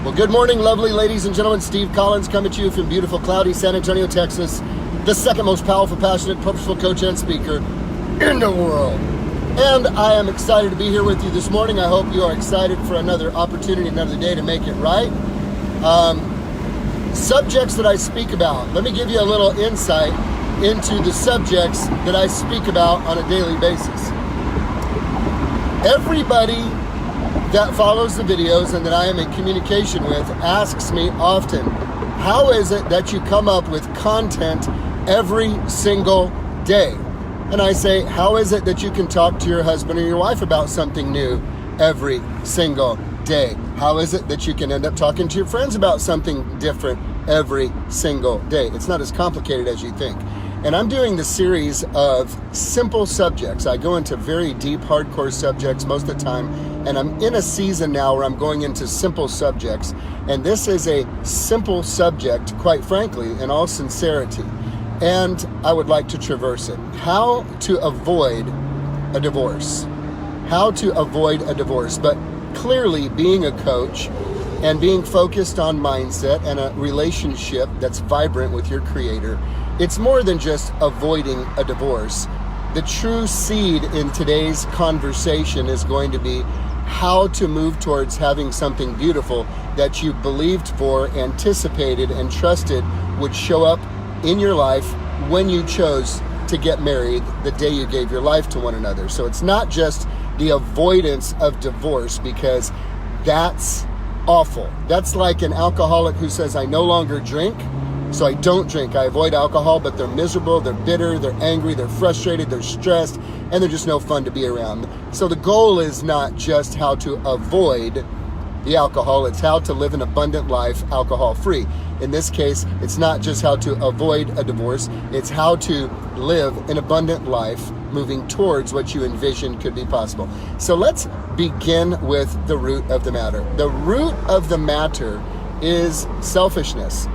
Well, good morning, lovely ladies and gentlemen. Steve Collins coming to you from beautiful, cloudy San Antonio, Texas, the second most powerful, passionate, purposeful coach and speaker in the world. And I am excited to be here with you this morning. I hope you are excited for another opportunity, another day to make it right. Subjects that I speak about. Let me give you a little insight into the subjects that I speak about on a daily basis. Everybody that follows the videos and that I am in communication with asks me often, how is it that you come up with content every single day? And I say, how is it that you can talk to your husband or your wife about something new every single day? How is it that you can end up talking to your friends about something different every single day? It's not as complicated as you think. And I'm doing the series of simple subjects. I go into very deep, hardcore subjects most of the time, and I'm in a season now where I'm going into simple subjects. And this is a simple subject, quite frankly, in all sincerity. And I would like to traverse it. How to avoid a divorce. How to avoid a divorce. But clearly, being a coach and being focused on mindset and a relationship that's vibrant with your creator, it's more than just avoiding a divorce. The true seed in today's conversation is going to be how to move towards having something beautiful that you believed for, anticipated, and trusted would show up in your life when you chose to get married, the day you gave your life to one another. So it's not just the avoidance of divorce, because that's awful. That's like an alcoholic who says, I no longer drink, so I don't drink. I avoid alcohol, but they're miserable, they're bitter, they're angry, they're frustrated, they're stressed, and they're just no fun to be around. So the goal is not just how to avoid the alcohol, it's how to live an abundant life alcohol-free. In this case, it's not just how to avoid a divorce, it's how to live an abundant life moving towards what you envision could be possible. So let's begin with the root of the matter. The root of the matter is selfishness.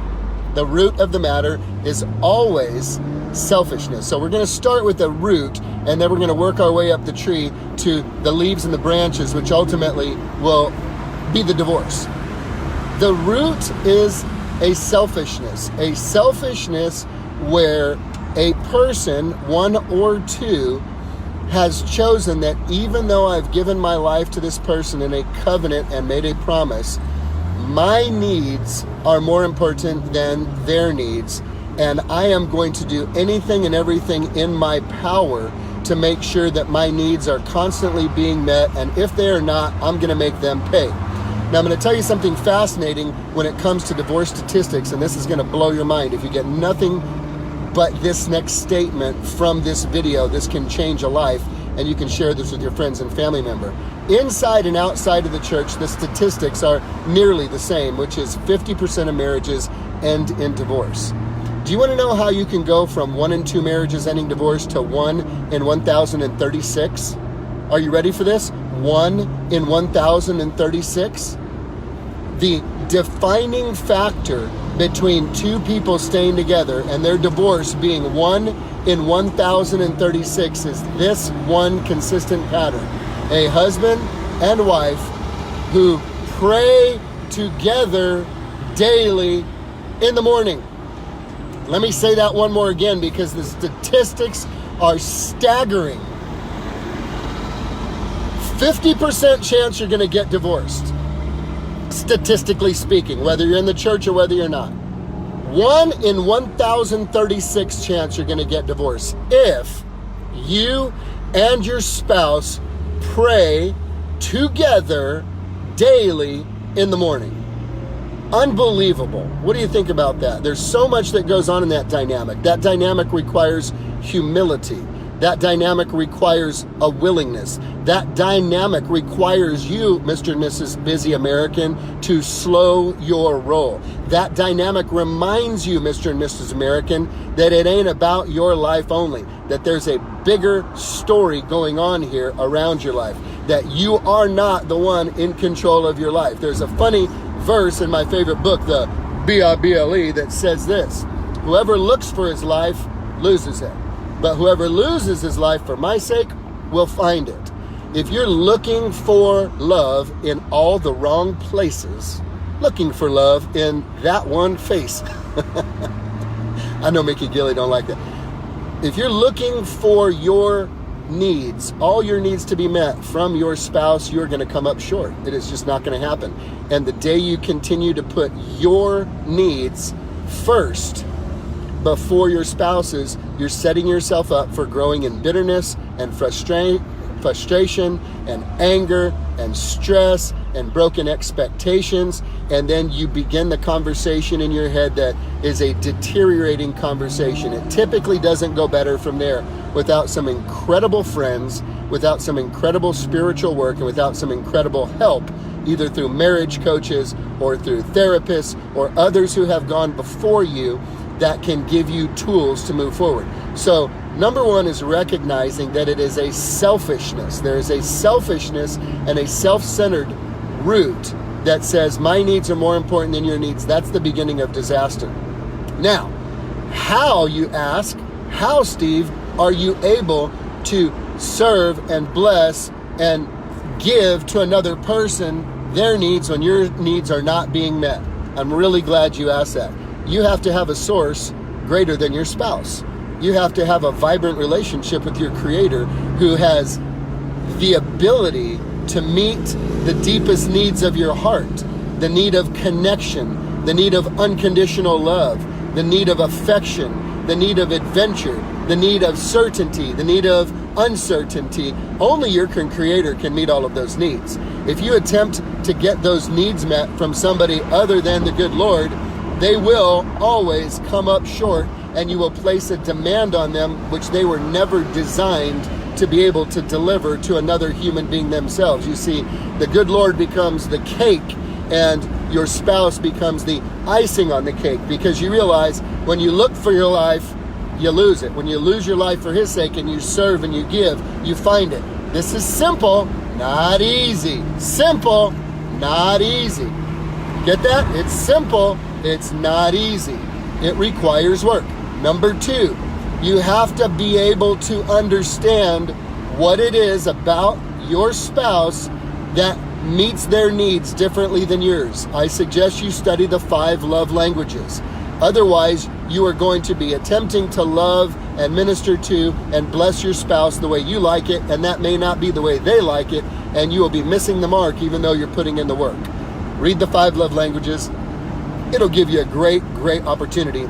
The root of the matter is always selfishness. So we're going to start with the root, and then we're going to work our way up the tree to the leaves and the branches, which ultimately will be the divorce. The root is a selfishness where a person, one or two, has chosen that even though I've given my life to this person in a covenant and made a promise, my needs are more important than their needs, and I am going to do anything and everything in my power to make sure that my needs are constantly being met, and if they are not, I'm going to make them pay. Now, I'm going to tell you something fascinating when it comes to divorce statistics, and this is going to blow your mind. If you get nothing but this next statement from this video, this can change a life, and you can share this with your friends and family member. Inside and outside of the church, the statistics are nearly the same, which is 50% of marriages end in divorce. Do you want to know how you can go from 1 in 2 marriages ending divorce to 1 in 1,036? Are you ready for this? 1 in 1,036? The defining factor between two people staying together and their divorce being 1 in 1,036 is this one consistent pattern. A husband and wife who pray together daily in the morning. Let me say that one more again, because the statistics are staggering. 50% chance you're going to get divorced, statistically speaking, whether you're in the church or whether you're not. 1 in 1,036 chance you're going to get divorced if you and your spouse pray together daily in the morning. Unbelievable. What do you think about that? There's so much that goes on in that dynamic. That dynamic requires humility. That dynamic requires a willingness. That dynamic requires you, Mr. and Mrs. Busy American, to slow your roll. That dynamic reminds you, Mr. and Mrs. American, that it ain't about your life only, that there's a bigger story going on here around your life, that you are not the one in control of your life. There's a funny verse in my favorite book, the Bible, that says this: whoever looks for his life loses it, but whoever loses his life for my sake will find it. If you're looking for love in all the wrong places, looking for love in that one face. I know Mickey Gilly don't like that. If you're looking for your needs, all your needs to be met from your spouse, you're going to come up short. It is just not going to happen. And the day you continue to put your needs first before your spouse's, you're setting yourself up for growing in bitterness and frustration and anger and stress and broken expectations. And then you begin the conversation in your head that is a deteriorating conversation. It typically doesn't go better from there without some incredible friends, without some incredible spiritual work, and without some incredible help, either through marriage coaches or through therapists or others who have gone before you that can give you tools to move forward. So number one is recognizing that it is a selfishness. There is a selfishness and a self-centered root that says my needs are more important than your needs. That's the beginning of disaster. Now, how, you ask, how, Steve, are you able to serve and bless and give to another person their needs when your needs are not being met? I'm really glad you asked that. You have to have a source greater than your spouse. You have to have a vibrant relationship with your Creator who has the ability to meet the deepest needs of your heart, the need of connection, the need of unconditional love, the need of affection, the need of adventure, the need of certainty, the need of uncertainty. Only your Creator can meet all of those needs. If you attempt to get those needs met from somebody other than the good Lord, they will always come up short, and you will place a demand on them which they were never designed to be able to deliver to another human being themselves. You see, the good Lord becomes the cake and your spouse becomes the icing on the cake, because you realize when you look for your life, you lose it. When you lose your life for His sake and you serve and you give, you find it. This is simple, not easy. Simple, not easy. Get that? It's simple, it's not easy. It requires work. Number two, you have to be able to understand what it is about your spouse that meets their needs differently than yours. I suggest you study the 5 love languages. Otherwise, you are going to be attempting to love and minister to and bless your spouse the way you like it, and that may not be the way they like it, and you will be missing the mark even though you're putting in the work. Read the 5 love languages. It'll give you a great opportunity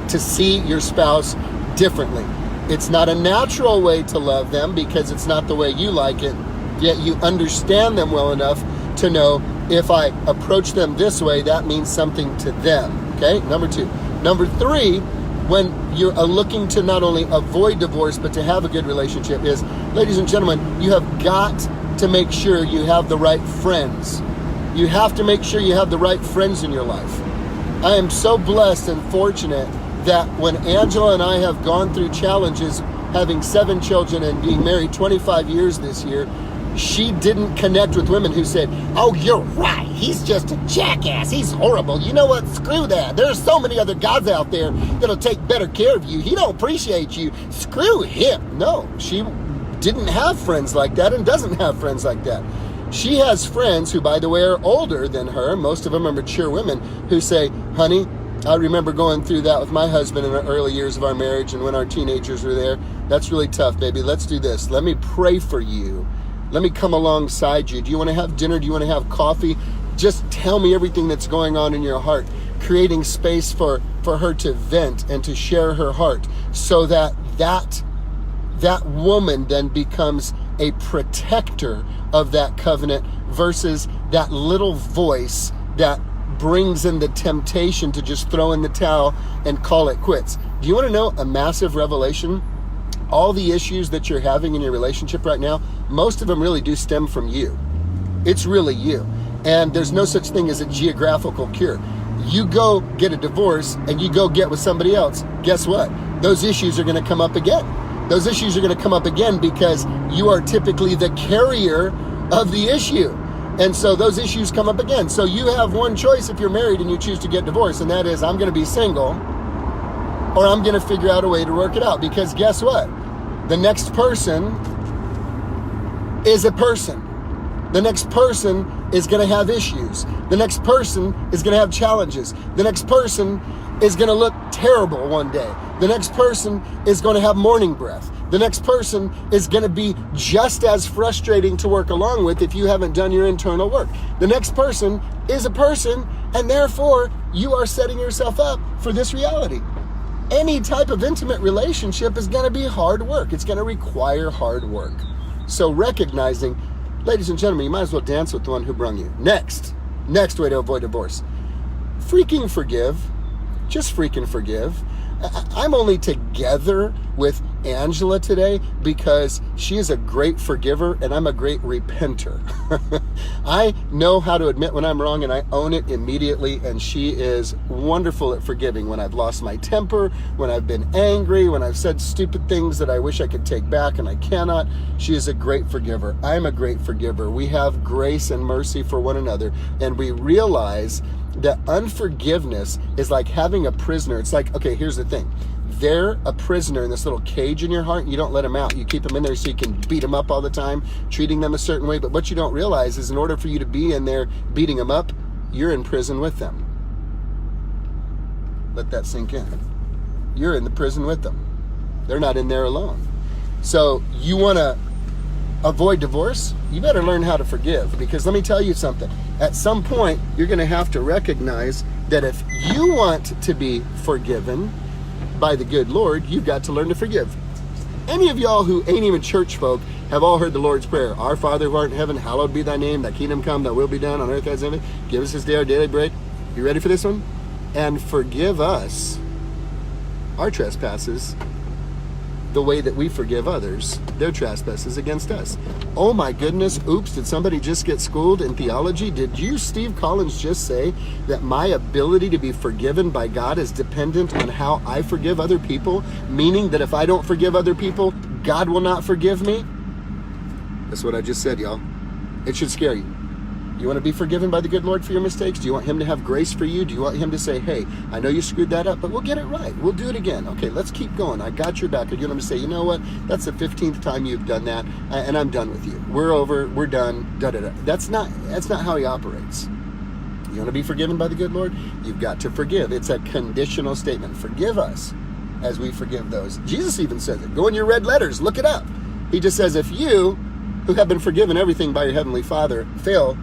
to see your spouse differently. It's not a natural way to love them because it's not the way you like it, yet you understand them well enough to know if I approach them this way, that means something to them. Okay, number 2. Number 3, when you're looking to not only avoid divorce but to have a good relationship is, ladies and gentlemen, you have got to make sure you have the right friends. You have to make sure you have the right friends in your life. I am so blessed and fortunate that when Angela and I have gone through challenges, having 7 children and being married 25 years this year, she didn't connect with women who said, oh, you're right, he's just a jackass, he's horrible. You know what, screw that. There's so many other guys out there that'll take better care of you. He don't appreciate you. Screw him. No, she didn't have friends like that and doesn't have friends like that. She has friends who, by the way, are older than her. Most of them are mature women who say, honey, I remember going through that with my husband in the early years of our marriage and when our teenagers were there. That's really tough, baby. Let's do this. Let me pray for you. Let me come alongside you. Do you want to have dinner? Do you want to have coffee? Just tell me everything that's going on in your heart. Creating space for her to vent and to share her heart so that woman then becomes a protector of that covenant versus that little voice that brings in the temptation to just throw in the towel and call it quits. Do you want to know a massive revelation? All the issues that you're having in your relationship right now, most of them really do stem from you. It's really you. And there's no such thing as a geographical cure. You go get a divorce and you go get with somebody else. Guess what? Those issues are going to come up again. Those issues are going to come up again because you are typically the carrier of the issue. And so those issues come up again. So you have one choice if you're married and you choose to get divorced, and that is, I'm going to be single, or I'm going to figure out a way to work it out. Because guess what? The next person is a person. The next person is going to have issues. The next person is going to have challenges. The next person is going to look terrible one day. The next person is going to have morning breath. The next person is going to be just as frustrating to work along with if you haven't done your internal work. The next person is a person, and therefore you are setting yourself up for this reality. Any type of intimate relationship is going to be hard work. It's going to require hard work. So recognizing, ladies and gentlemen, you might as well dance with the one who brung you. Next way to avoid divorce. Freaking forgive. Just freaking forgive. I'm only together with Angela today because she is a great forgiver and I'm a great repenter. I know how to admit when I'm wrong and I own it immediately, and she is wonderful at forgiving. When I've lost my temper, when I've been angry, when I've said stupid things that I wish I could take back and I cannot, she is a great forgiver. I'm a great forgiver. We have grace and mercy for one another, and we realize that unforgiveness is like having a prisoner. It's like, okay, here's the thing. They're a prisoner in this little cage in your heart. You don't let them out. You keep them in there so you can beat them up all the time, treating them a certain way. But what you don't realize is in order for you to be in there beating them up, you're in prison with them. Let that sink in. You're in the prison with them. They're not in there alone. So you want to avoid divorce? You better learn how to forgive, because let me tell you something. At some point, you're going to have to recognize that if you want to be forgiven by the good Lord, you've got to learn to forgive. Any of y'all who ain't even church folk have all heard the Lord's Prayer. Our Father who art in heaven, hallowed be thy name. Thy kingdom come, thy will be done on earth as in heaven. Give us this day our daily bread. You ready for this one? And forgive us our trespasses the way that we forgive others their trespasses against us. Oh my goodness, oops, did somebody just get schooled in theology? Did you, Steve Collins, just say that my ability to be forgiven by God is dependent on how I forgive other people? Meaning that if I don't forgive other people, God will not forgive me? That's what I just said, y'all. It should scare you. You want to be forgiven by the good Lord for your mistakes? Do you want him to have grace for you? Do you want him to say, hey, I know you screwed that up, but we'll get it right. We'll do it again. Okay, let's keep going. I got your back. Or do you want him to say, you know what? That's the 15th time you've done that, and I'm done with you. We're over. We're done. Da-da-da. That's not how he operates. You want to be forgiven by the good Lord? You've got to forgive. It's a conditional statement. Forgive us as we forgive those. Jesus even says it. Go in your red letters. Look it up. He just says, if you, who have been forgiven everything by your heavenly Father, fail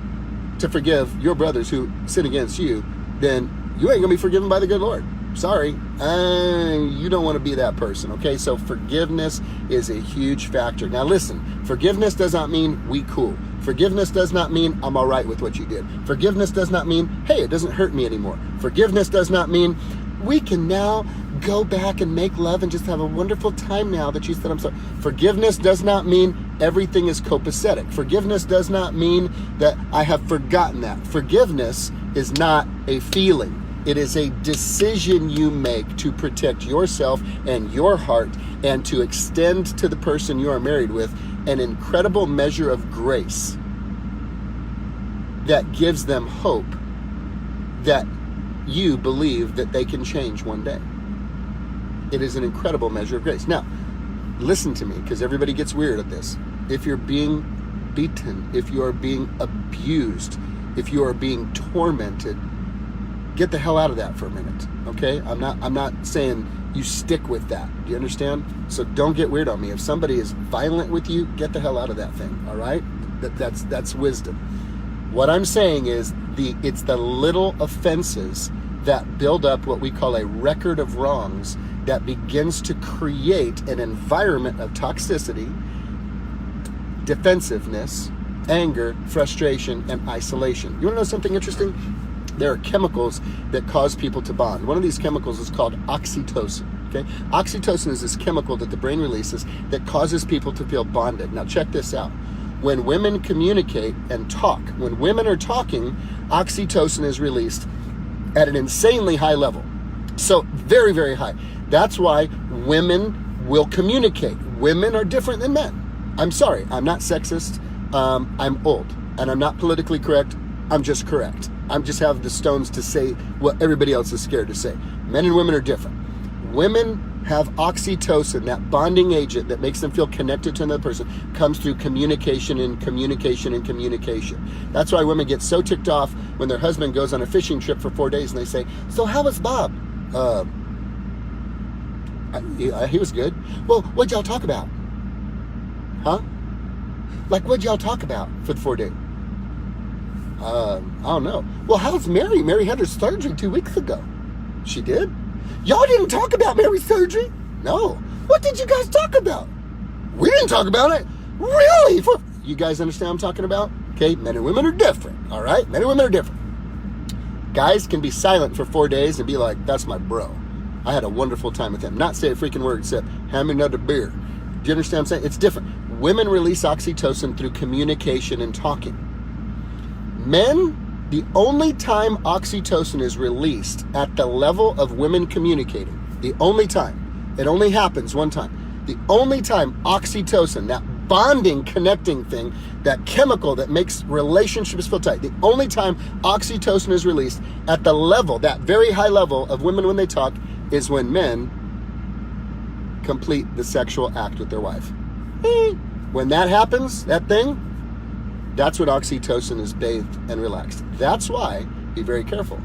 to forgive your brothers who sin against you, then you ain't gonna be forgiven by the good Lord. Sorry, you don't want to be that person, okay? So forgiveness is a huge factor. Now listen, forgiveness does not mean we cool. Forgiveness does not mean I'm all right with what you did. Forgiveness does not mean, hey, it doesn't hurt me anymore. Forgiveness does not mean we can now go back and make love and just have a wonderful time now that you said I'm sorry. Forgiveness does not mean everything is copacetic. Forgiveness does not mean that I have forgotten that. Forgiveness is not a feeling. It is a decision you make to protect yourself and your heart, and to extend to the person you are married with an incredible measure of grace that gives them hope that you believe that they can change one day. It is an incredible measure of grace. Now, listen to me, because everybody gets weird at this. If you're being beaten, if you are being abused, if you are being tormented, get the hell out of that for a minute, okay? I'm not saying you stick with that. Do you understand? So don't get weird on me. If somebody is violent with you, get the hell out of that thing, all right? That's wisdom. What I'm saying is it's the little offenses that build up what we call a record of wrongs that begins to create an environment of toxicity, defensiveness, anger, frustration, and isolation. You want to know something interesting? There are chemicals that cause people to bond. One of these chemicals is called oxytocin. Okay? Oxytocin is this chemical that the brain releases that causes people to feel bonded. Now check this out. When women communicate and talk, when women are talking, oxytocin is released at an insanely high level. So very, very high. That's why women will communicate. Women are different than men. I'm sorry, I'm not sexist. I'm old, and I'm not politically correct. I'm just correct. I just have the stones to say what everybody else is scared to say. Men and women are different. Women have oxytocin, that bonding agent that makes them feel connected to another person, comes through communication and communication and communication. That's why women get so ticked off when their husband goes on a fishing trip for 4 days and they say, "So how was Bob?" He was good. "Well, what'd y'all talk about?" Huh? Like, what'd y'all talk about for the 4 days? I don't know. "Well, how's Mary? Mary had her surgery 2 weeks ago." "She did? Y'all didn't talk about Mary's surgery?" "No." "What did you guys talk about?" "We didn't talk about it." "Really?" You guys understand what I'm talking about? Okay, men and women are different, all right? Men and women are different. Guys can be silent for 4 days and be like, "That's my bro. I had a wonderful time with him." Not say a freaking word except, "Hand me another beer." Do you understand what I'm saying? It's different. Women release oxytocin through communication and talking. Men, the only time oxytocin is released at the level of women communicating, the only time, it only happens one time, the only time oxytocin, that bonding, connecting thing, that chemical that makes relationships feel tight, the only time oxytocin is released at the level, that very high level of women when they talk, is when men complete the sexual act with their wife. When that happens, that thing, that's when oxytocin is bathed and relaxed. That's why, be very careful,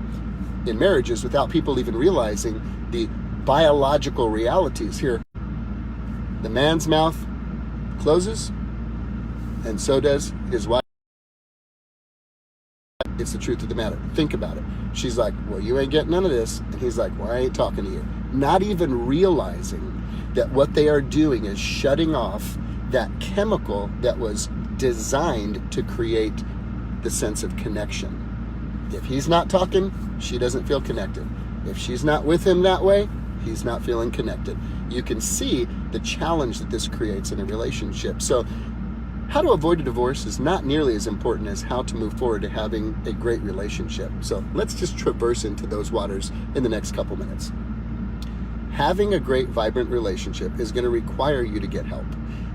in marriages, without people even realizing the biological realities here, the man's mouth closes, and so does his wife. It's the truth of the matter. Think about it. She's like, "Well, you ain't getting none of this." And he's like, "Well, I ain't talking to you." Not even realizing that what they are doing is shutting off that chemical that was designed to create the sense of connection. If he's not talking, she doesn't feel connected. If she's not with him that way, he's not feeling connected. You can see the challenge that this creates in a relationship. So how to avoid a divorce is not nearly as important as how to move forward to having a great relationship. So let's just traverse into those waters in the next couple minutes. Having a great, vibrant relationship is going to require you to get help.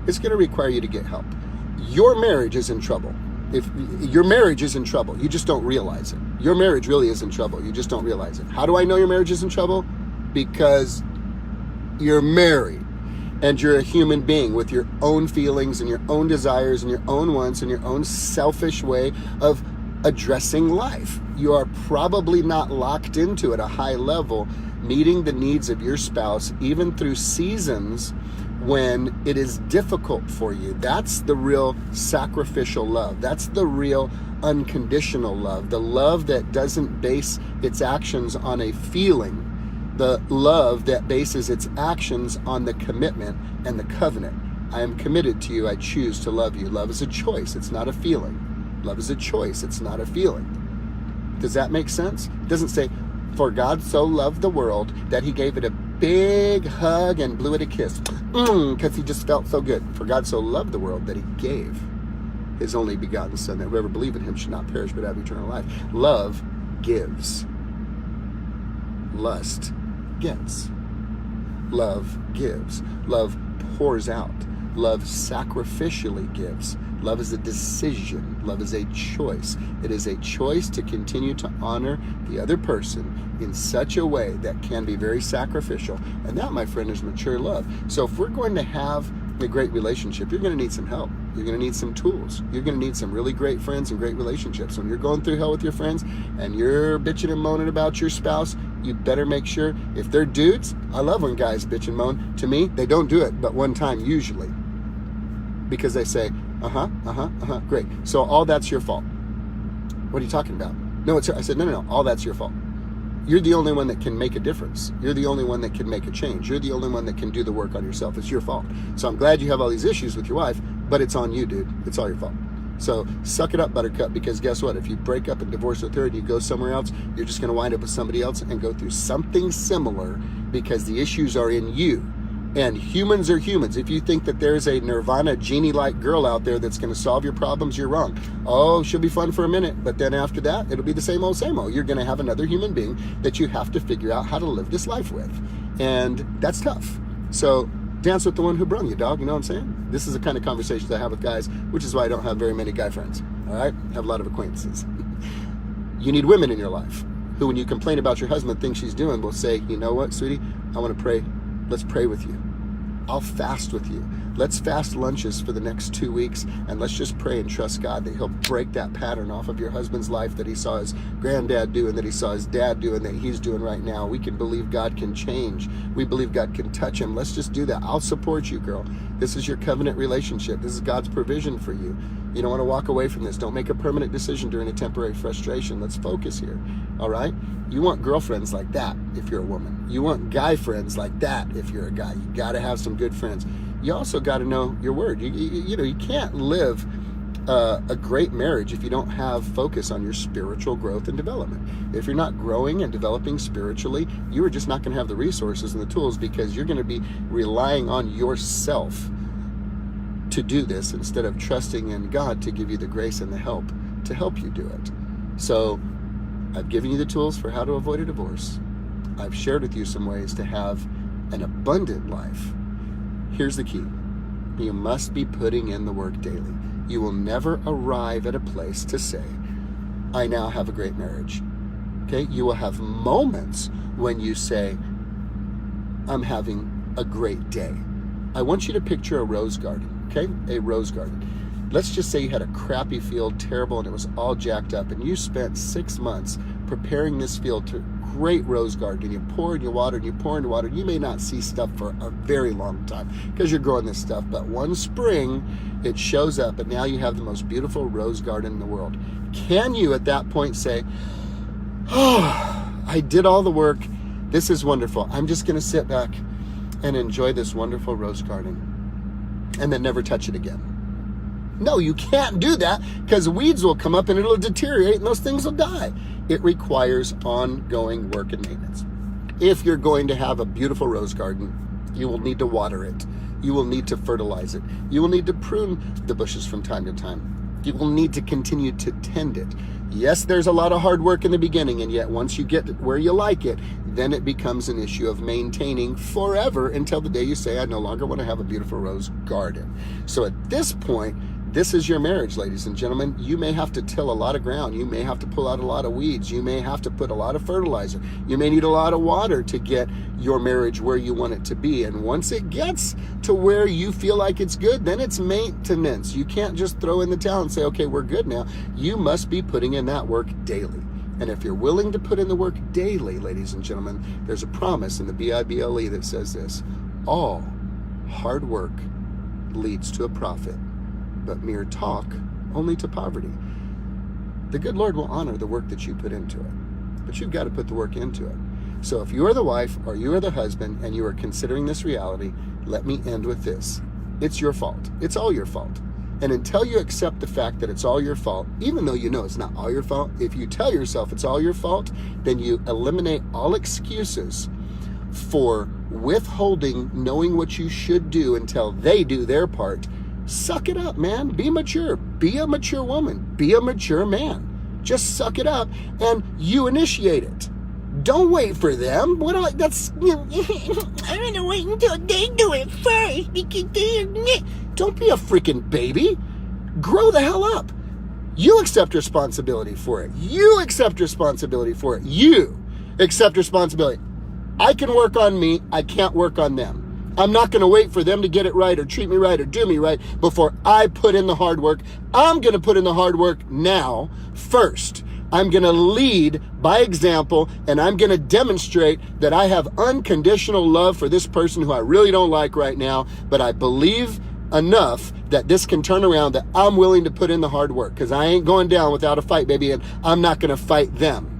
It's going to require you to get help. Your marriage is in trouble. If your marriage is in trouble, you just don't realize it. Your marriage really is in trouble. You just don't realize it. How do I know your marriage is in trouble? Because you're married and you're a human being with your own feelings and your own desires and your own wants and your own selfish way of addressing life. You are probably not locked into at a high level, meeting the needs of your spouse, even through seasons when it is difficult for you. That's the real sacrificial love. That's the real unconditional love. The love that doesn't base its actions on a feeling. The love that bases its actions on the commitment and the covenant. I am committed to you. I choose to love you. Love is a choice. It's not a feeling. Love is a choice. It's not a feeling. Does that make sense? It doesn't say, "For God so loved the world that he gave it a big hug and blew it a kiss," because he just felt so good. For God so loved the world that he gave his only begotten Son, that whoever believes in him should not perish but have eternal life. Love gives. Lust gets. Love gives. Love pours out. Love sacrificially gives. Love is a decision. Love is a choice. It is a choice to continue to honor the other person in such a way that can be very sacrificial. And that, my friend, is mature love. So if we're going to have a great relationship, you're going to need some help. You're going to need some tools. You're going to need some really great friends and great relationships. When you're going through hell with your friends and you're bitching and moaning about your spouse, you better make sure, if they're dudes, I love when guys bitch and moan. To me, they don't do it but one time usually, because they say, great. So all that's your fault. What are you talking about? No, I said, no, all that's your fault. You're the only one that can make a difference. You're the only one that can make a change. You're the only one that can do the work on yourself. It's your fault. So I'm glad you have all these issues with your wife, but it's on you, dude. It's all your fault. So suck it up, buttercup, because guess what? If you break up and divorce with her and you go somewhere else, you're just going to wind up with somebody else and go through something similar, because the issues are in you. And humans are humans. If you think that there's a Nirvana genie-like girl out there that's going to solve your problems, you're wrong. Oh, she'll be fun for a minute, but then after that, it'll be the same old, same old. You're going to have another human being that you have to figure out how to live this life with. And that's tough. So dance with the one who brung you, dog. You know what I'm saying? This is the kind of conversations I have with guys, which is why I don't have very many guy friends. All right? I have a lot of acquaintances. You need women in your life who, when you complain about your husband, things she's doing, will say, you know what, sweetie, I want to pray Let's pray with you. I'll fast with you. Let's fast lunches for the next 2 weeks, and let's just pray and trust God that he'll break that pattern off of your husband's life that he saw his granddad do and that he saw his dad do and that he's doing right now. We can believe God can change. We believe God can touch him. Let's just do that. I'll support you, girl. This is your covenant relationship. This is God's provision for you. You don't want to walk away from this. Don't make a permanent decision during a temporary frustration. Let's focus here, all right? You want girlfriends like that if you're a woman. You want guy friends like that if you're a guy. You got to have some good friends. You also got to know your word. You can't live a great marriage if you don't have focus on your spiritual growth and development. If you're not growing and developing spiritually, you are just not going to have the resources and the tools because you're going to be relying on yourself to do this instead of trusting in God to give you the grace and the help to help you do it. So I've given you the tools for how to avoid a divorce. I've shared with you some ways to have an abundant life. Here's the key. You must be putting in the work daily. You will never arrive at a place to say, I now have a great marriage. Okay? You will have moments when you say, I'm having a great day. I want you to picture a rose garden, okay? A rose garden. Let's just say you had a crappy field, terrible, and it was all jacked up, and you spent 6 months preparing this field to great rose garden, and you pour and you water and you pour and you water. You may not see stuff for a very long time because you're growing this stuff, but one spring it shows up and now you have the most beautiful rose garden in the world. Can you at that point say, oh, I did all the work, this is wonderful, I'm just going to sit back and enjoy this wonderful rose garden and then never touch it again? No, you can't do that because weeds will come up and it'll deteriorate and those things will die. It requires ongoing work and maintenance. If you're going to have a beautiful rose garden, you will need to water it. You will need to fertilize it. You will need to prune the bushes from time to time. You will need to continue to tend it. Yes, there's a lot of hard work in the beginning, and yet once you get where you like it, then it becomes an issue of maintaining forever until the day you say, I no longer want to have a beautiful rose garden. So at this point, this is your marriage, ladies and gentlemen. You may have to till a lot of ground. You may have to pull out a lot of weeds. You may have to put a lot of fertilizer. You may need a lot of water to get your marriage where you want it to be. And once it gets to where you feel like it's good, then it's maintenance. You can't just throw in the towel and say, okay, we're good now. You must be putting in that work daily. And if you're willing to put in the work daily, ladies and gentlemen, there's a promise in the Bible that says this: all hard work leads to a profit, but mere talk only to poverty. The good Lord will honor the work that you put into it, but you've got to put the work into it. So if you are the wife or you are the husband and you are considering this reality, let me end with this. It's your fault. It's all your fault. And until you accept the fact that it's all your fault, even though you know it's not all your fault, if you tell yourself it's all your fault, then you eliminate all excuses for withholding knowing what you should do until they do their part. Suck it up, man. Be mature. Be a mature woman. Be a mature man. Just suck it up and you initiate it. Don't wait for them. I'm going to wait until they do it first because don't be a freaking baby. Grow the hell up. You accept responsibility for it. You accept responsibility for it. You accept responsibility. I can work on me. I can't work on them. I'm not going to wait for them to get it right or treat me right or do me right before I put in the hard work. I'm going to put in the hard work now first. I'm going to lead by example, and I'm going to demonstrate that I have unconditional love for this person who I really don't like right now, but I believe enough that this can turn around, that I'm willing to put in the hard work because I ain't going down without a fight, baby, and I'm not going to fight them.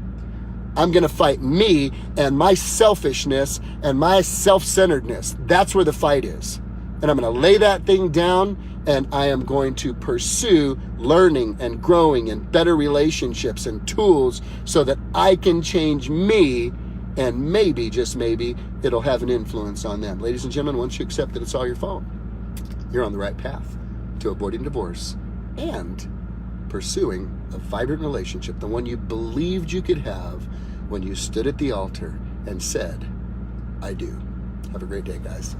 I'm going to fight me and my selfishness and my self-centeredness. That's where the fight is. And I'm going to lay that thing down, and I am going to pursue learning and growing and better relationships and tools so that I can change me, and maybe, just maybe, it'll have an influence on them. Ladies and gentlemen, once you accept that it's all your fault, you're on the right path to avoiding divorce and pursuing a vibrant relationship, the one you believed you could have when you stood at the altar and said, I do. Have a great day, guys.